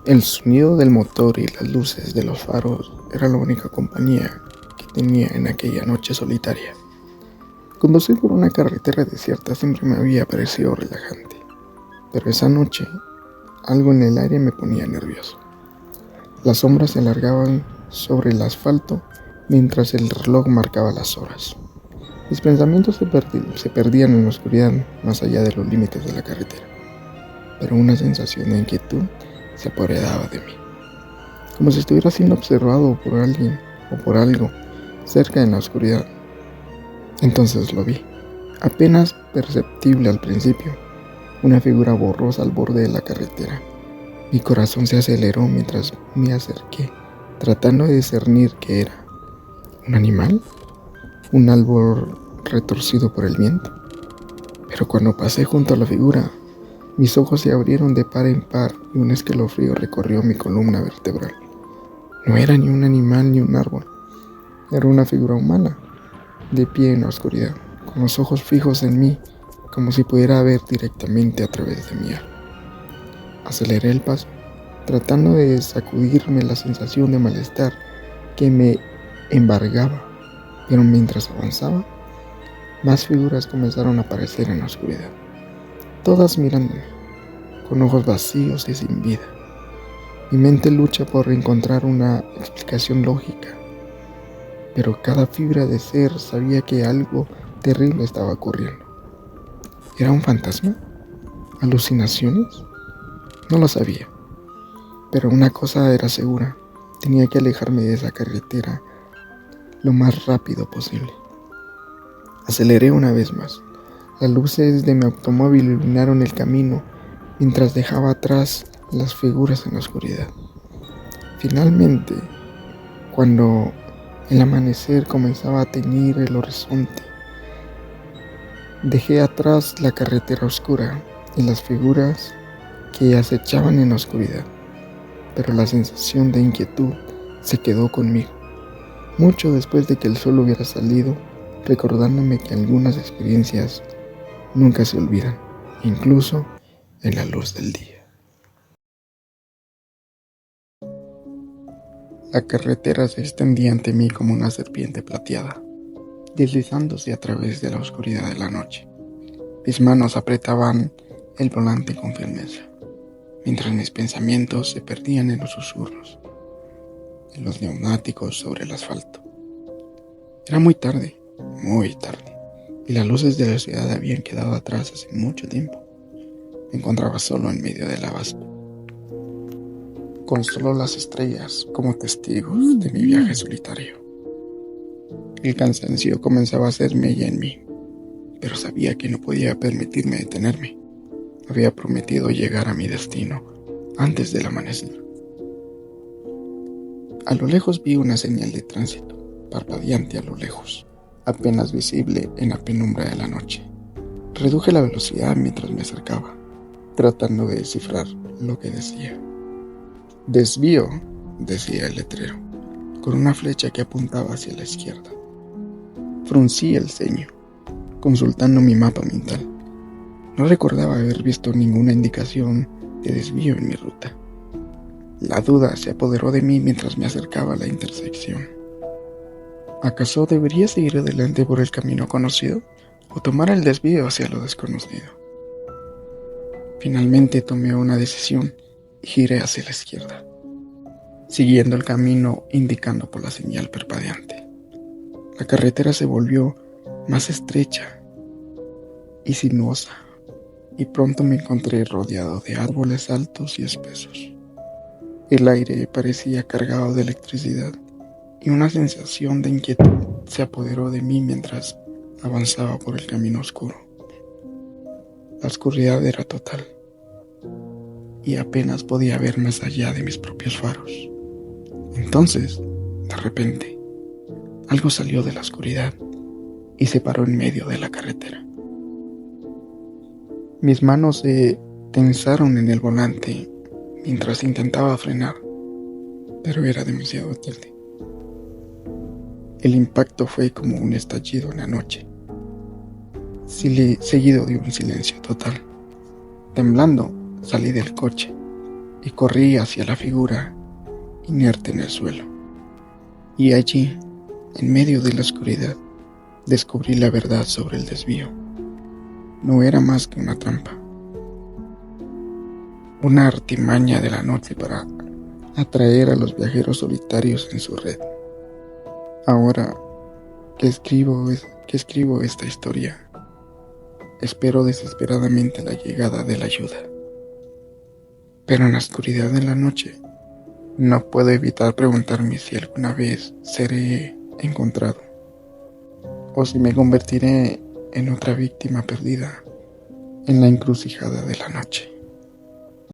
El sonido del motor y las luces de los faros era la única compañía que tenía en aquella noche solitaria. Conducir por una carretera desierta siempre me había parecido relajante, pero esa noche algo en el aire me ponía nervioso. Las sombras se alargaban sobre el asfalto mientras el reloj marcaba las horas. Mis pensamientos se perdían en la oscuridad más allá de los límites de la carretera, pero una sensación de inquietud se apoderaba de mí, como si estuviera siendo observado por alguien o por algo cerca en la oscuridad. Entonces lo vi, apenas perceptible al principio, una figura borrosa al borde de la carretera. Mi corazón se aceleró mientras me acerqué, tratando de discernir qué era. ¿Un animal? ¿Un árbol retorcido por el viento? Pero cuando pasé junto a la figura, mis ojos se abrieron de par en par y un escalofrío recorrió mi columna vertebral. No era ni un animal ni un árbol, era una figura humana, de pie en la oscuridad, con los ojos fijos en mí, como si pudiera ver directamente a través de mi alma. Aceleré el paso, tratando de sacudirme la sensación de malestar que me embargaba, pero mientras avanzaba, más figuras comenzaron a aparecer en la oscuridad, todas mirándome, con ojos vacíos y sin vida. Mi mente lucha por encontrar una explicación lógica, pero cada fibra de ser sabía que algo terrible estaba ocurriendo. ¿Era un fantasma? ¿Alucinaciones? No lo sabía, pero una cosa era segura: tenía que alejarme de esa carretera lo más rápido posible. Aceleré una vez más. Las luces de mi automóvil iluminaron el camino mientras dejaba atrás las figuras en la oscuridad. Finalmente, cuando el amanecer comenzaba a teñir el horizonte, dejé atrás la carretera oscura y las figuras que acechaban en la oscuridad, pero la sensación de inquietud se quedó conmigo, mucho después de que el sol hubiera salido, recordándome que algunas experiencias nunca se olvidan, incluso en la luz del día. La carretera se extendía ante mí como una serpiente plateada, deslizándose a través de la oscuridad de la noche. Mis manos apretaban el volante con firmeza, mientras mis pensamientos se perdían en los susurros de los neumáticos sobre el asfalto. Era muy tarde, y las luces de la ciudad habían quedado atrás hace mucho tiempo. Me encontraba solo en medio del abasto, con solo las estrellas como testigos de mi viaje solitario. El cansancio comenzaba a hacer mella en mí, pero sabía que no podía permitirme detenerme. Había prometido llegar a mi destino antes del amanecer. A lo lejos vi una señal de tránsito, parpadeante a lo lejos, apenas visible en la penumbra de la noche. Reduje la velocidad mientras me acercaba, tratando de descifrar lo que decía. Desvío, decía el letrero, con una flecha que apuntaba hacia la izquierda. Fruncí el ceño, consultando mi mapa mental. No recordaba haber visto ninguna indicación de desvío en mi ruta. La duda se apoderó de mí mientras me acercaba a la intersección. ¿Acaso debería seguir adelante por el camino conocido o tomar el desvío hacia lo desconocido? Finalmente tomé una decisión y giré hacia la izquierda, siguiendo el camino indicado por la señal parpadeante. La carretera se volvió más estrecha y sinuosa, y pronto me encontré rodeado de árboles altos y espesos. El aire parecía cargado de electricidad y una sensación de inquietud se apoderó de mí mientras avanzaba por el camino oscuro. La oscuridad era total y apenas podía ver más allá de mis propios faros. Entonces, de repente, algo salió de la oscuridad y se paró en medio de la carretera. Mis manos se tensaron en el volante mientras intentaba frenar, pero era demasiado tarde. El impacto fue como un estallido en la noche, seguido de un silencio total. Temblando, salí del coche y corrí hacia la figura inerte en el suelo. Y allí, en medio de la oscuridad, descubrí la verdad sobre el desvío. No era más que una trampa, una artimaña de la noche para atraer a los viajeros solitarios en su red. Ahora que escribo esta historia, espero desesperadamente la llegada de la ayuda. Pero en la oscuridad de la noche, no puedo evitar preguntarme si alguna vez seré encontrado o si me convertiré en otra víctima perdida en la encrucijada de la noche.